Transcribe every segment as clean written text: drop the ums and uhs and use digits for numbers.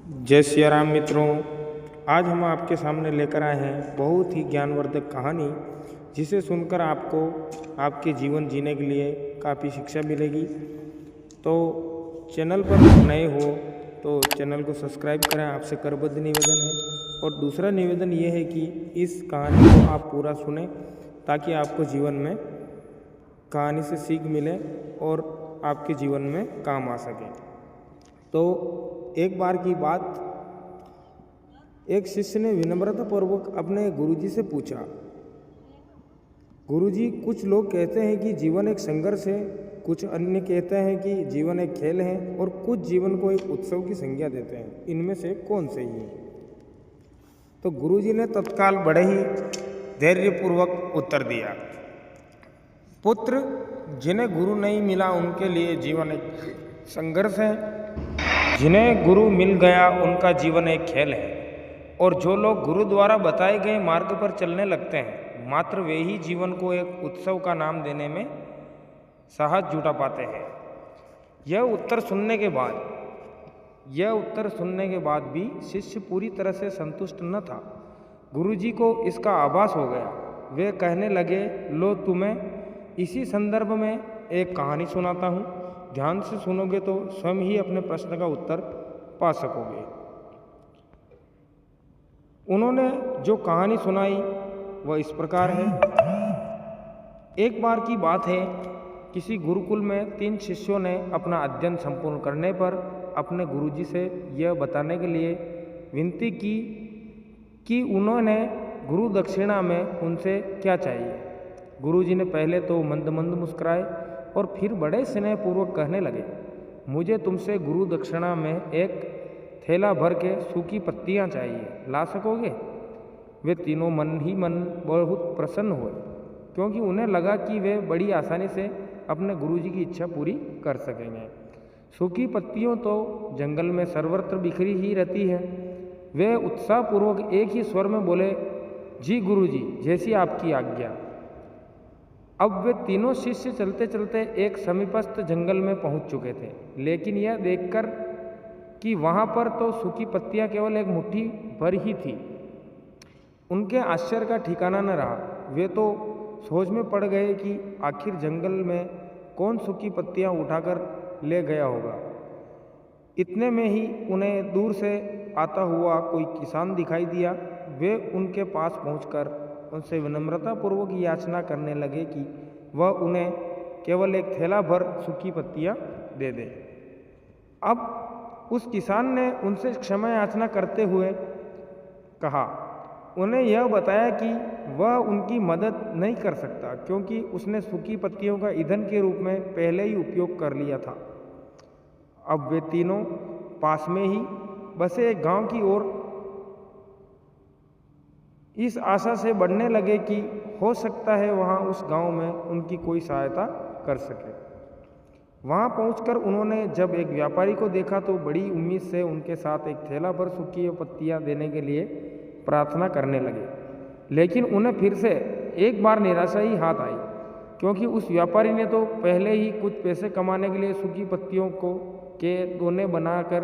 जय सिया राम मित्रों। आज हम आपके सामने लेकर आए हैं बहुत ही ज्ञानवर्धक कहानी, जिसे सुनकर आपको आपके जीवन जीने के लिए काफ़ी शिक्षा मिलेगी। तो चैनल पर नए हो तो चैनल को सब्सक्राइब करें, आपसे करबद्ध निवेदन है। और दूसरा निवेदन ये है कि इस कहानी को आप पूरा सुने ताकि आपको जीवन में कहानी से सीख मिले और आपके जीवन में काम आ सके। तो एक बार की बात, एक शिष्य ने विनम्रतापूर्वक अपने गुरुजी से पूछा, गुरुजी, कुछ लोग कहते हैं कि जीवन एक संघर्ष है, कुछ अन्य कहते हैं कि जीवन एक खेल है और कुछ जीवन को एक उत्सव की संज्ञा देते हैं, इनमें से कौन सही है? तो गुरुजी ने तत्काल बड़े ही धैर्यपूर्वक उत्तर दिया, पुत्र, जिन्हें गुरु नहीं मिला उनके लिए जीवन एक संघर्ष है, जिन्हें गुरु मिल गया उनका जीवन एक खेल है। और जो लोग गुरु द्वारा बताए गए मार्ग पर चलने लगते हैं, मात्र वे ही जीवन को एक उत्सव का नाम देने में साहस जुटा पाते हैं। यह उत्तर सुनने के बाद भी शिष्य पूरी तरह से संतुष्ट न था। गुरुजी को इसका आभास हो गया। वे कहने लगे, लो, तुम्हें इसी संदर्भ में एक कहानी सुनाता हूँ। ध्यान से सुनोगे तो स्वयं ही अपने प्रश्न का उत्तर पा सकोगे। उन्होंने जो कहानी सुनाई वह इस प्रकार है। एक बार की बात है, किसी गुरुकुल में 3 शिष्यों ने अपना अध्ययन संपूर्ण करने पर अपने गुरुजी से यह बताने के लिए विनती की कि उन्होंने गुरु दक्षिणा में उनसे क्या चाहिए। गुरुजी ने पहले तो मंद मंद मुस्कुराए और फिर बड़े स्नेहपूर्वक कहने लगे, मुझे तुमसे गुरु दक्षिणा में एक थैला भर के सूखी पत्तियां चाहिए, ला सकोगे? वे तीनों मन ही मन बहुत प्रसन्न हुए, क्योंकि उन्हें लगा कि वे बड़ी आसानी से अपने गुरुजी की इच्छा पूरी कर सकेंगे। सूखी पत्तियों तो जंगल में सर्वत्र बिखरी ही रहती है। वे उत्साहपूर्वक एक ही स्वर में बोले, जी गुरुजी, जैसी आपकी आज्ञा। अब वे तीनों शिष्य चलते चलते एक समीपस्थ जंगल में पहुंच चुके थे, लेकिन यह देखकर कि वहां पर तो सूखी पत्तियां केवल एक मुट्ठी भर ही थी, उनके आश्चर्य का ठिकाना न रहा। वे तो सोच में पड़ गए कि आखिर जंगल में कौन सूखी पत्तियां उठाकर ले गया होगा। इतने में ही उन्हें दूर से आता हुआ कोई किसान दिखाई दिया। वे उनके पास पहुंचकर उनसे विनम्रतापूर्वक याचना करने लगे कि वह उन्हें केवल एक थैला भर सूखी पत्तियां दे दे। अब उस किसान ने उनसे क्षमा याचना करते हुए कहा, उन्हें यह बताया कि वह उनकी मदद नहीं कर सकता, क्योंकि उसने सूखी पत्तियों का ईंधन के रूप में पहले ही उपयोग कर लिया था। अब वे तीनों पास में ही बसे एक गांव की ओर इस आशा से बढ़ने लगे कि हो सकता है वहां उस गांव में उनकी कोई सहायता कर सके। वहां पहुंचकर उन्होंने जब एक व्यापारी को देखा तो बड़ी उम्मीद से उनके साथ एक थैला भर सूखी पत्तियां देने के लिए प्रार्थना करने लगे। लेकिन उन्हें फिर से एक बार निराशा ही हाथ आई, क्योंकि उस व्यापारी ने तो पहले ही कुछ पैसे कमाने के लिए सूखी पत्तियों को के दोने बनाकर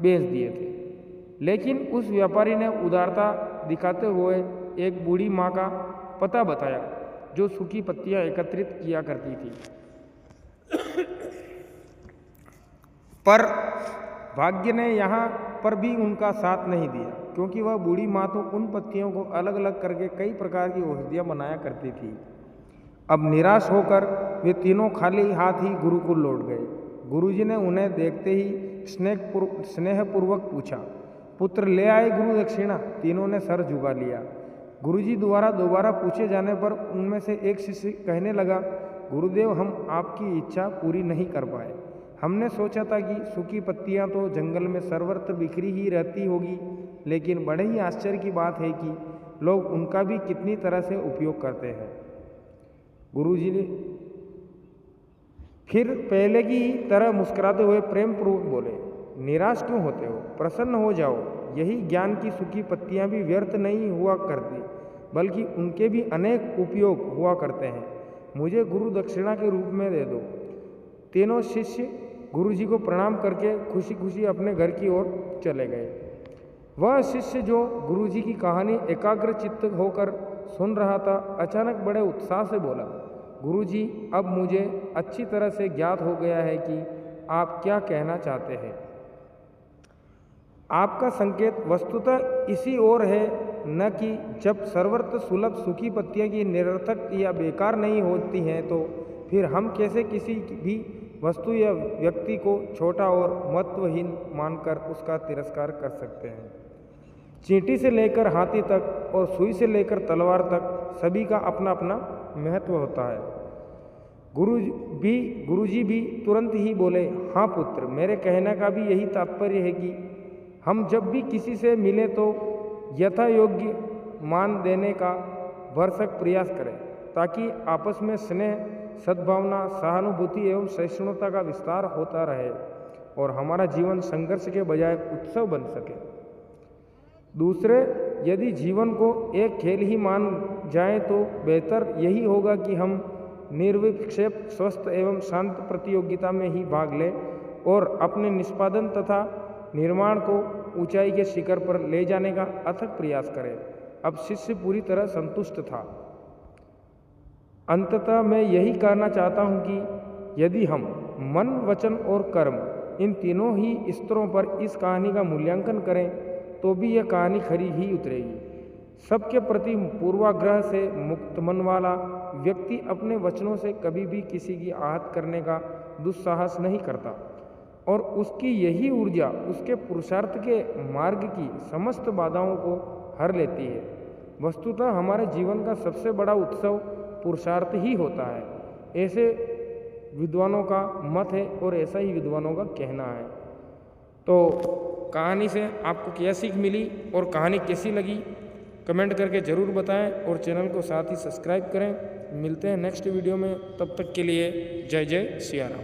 बेच दिए थे। लेकिन उस व्यापारी ने उदारता दिखाते हुए एक बूढ़ी माँ का पता बताया, जो सूखी पत्तियां एकत्रित किया करती थी। पर भाग्य ने यहाँ पर भी उनका साथ नहीं दिया, क्योंकि वह बूढ़ी माँ तो उन पत्तियों को अलग अलग करके कई प्रकार की औषधियाँ बनाया करती थी। अब निराश होकर वे तीनों खाली हाथ ही गुरुकुल लौट गए। गुरुजी ने उन्हें देखते ही स्नेहपूर्वक पूछा, पुत्र, ले आए गुरु दक्षिणा? तीनों ने सर झुका लिया। गुरुजी द्वारा दोबारा पूछे जाने पर उनमें से एक शिष्य कहने लगा, गुरुदेव, हम आपकी इच्छा पूरी नहीं कर पाए। हमने सोचा था कि सूखी पत्तियां तो जंगल में सर्वत्र बिखरी ही रहती होगी, लेकिन बड़े ही आश्चर्य की बात है कि लोग उनका भी कितनी तरह से उपयोग करते हैं। गुरुजी ने फिर पहले की तरह मुस्कुराते हुए प्रेम पूर्वक बोले, निराश क्यों होते हो? प्रसन्न हो जाओ। यही ज्ञान की सूखी पत्तियां भी व्यर्थ नहीं हुआ करती, बल्कि उनके भी अनेक उपयोग हुआ करते हैं। मुझे गुरु दक्षिणा के रूप में दे दो। तीनों शिष्य गुरुजी को प्रणाम करके खुशी खुशी अपने घर की ओर चले गए। वह शिष्य जो गुरुजी की कहानी एकाग्र चित्त होकर सुन रहा था, अचानक बड़े उत्साह से बोला, गुरुजी, अब मुझे अच्छी तरह से ज्ञात हो गया है कि आप क्या कहना चाहते हैं। आपका संकेत वस्तुतः इसी ओर है, न कि जब सर्वत्र सुलभ सूखी पत्तियां की निरर्थक या बेकार नहीं होती हैं तो फिर हम कैसे किसी भी वस्तु या व्यक्ति को छोटा और महत्वहीन मानकर उसका तिरस्कार कर सकते हैं। चींटी से लेकर हाथी तक और सुई से लेकर तलवार तक सभी का अपना अपना महत्व होता है। गुरुजी भी तुरंत ही बोले, हाँ पुत्र, मेरे कहने का भी यही तात्पर्य है कि हम जब भी किसी से मिले तो यथा योग्य मान देने का भरसक प्रयास करें, ताकि आपस में स्नेह, सद्भावना, सहानुभूति एवं सहिष्णुता का विस्तार होता रहे और हमारा जीवन संघर्ष के बजाय उत्सव बन सके। दूसरे, यदि जीवन को एक खेल ही मान जाएं तो बेहतर यही होगा कि हम निर्विक्षेप, स्वस्थ एवं शांत प्रतियोगिता में ही भाग लें और अपने निष्पादन तथा निर्माण को ऊंचाई के शिखर पर ले जाने का अथक प्रयास करें। अब शिष्य पूरी तरह संतुष्ट था। अंततः मैं यही कहना चाहता हूँ कि यदि हम मन, वचन और कर्म, इन तीनों ही स्तरों पर इस कहानी का मूल्यांकन करें तो भी यह कहानी खरी ही उतरेगी। सबके प्रति पूर्वाग्रह से मुक्त मन वाला व्यक्ति अपने वचनों से कभी भी किसी की आहत करने का दुस्साहस नहीं करता और उसकी यही ऊर्जा उसके पुरुषार्थ के मार्ग की समस्त बाधाओं को हर लेती है। वस्तुतः हमारे जीवन का सबसे बड़ा उत्सव पुरुषार्थ ही होता है, ऐसे विद्वानों का मत है और ऐसा ही विद्वानों का कहना है। तो कहानी से आपको क्या सीख मिली और कहानी कैसी लगी, कमेंट करके ज़रूर बताएं और चैनल को साथ ही सब्सक्राइब करें। मिलते हैं नेक्स्ट वीडियो में, तब तक के लिए जय जय सिया राम।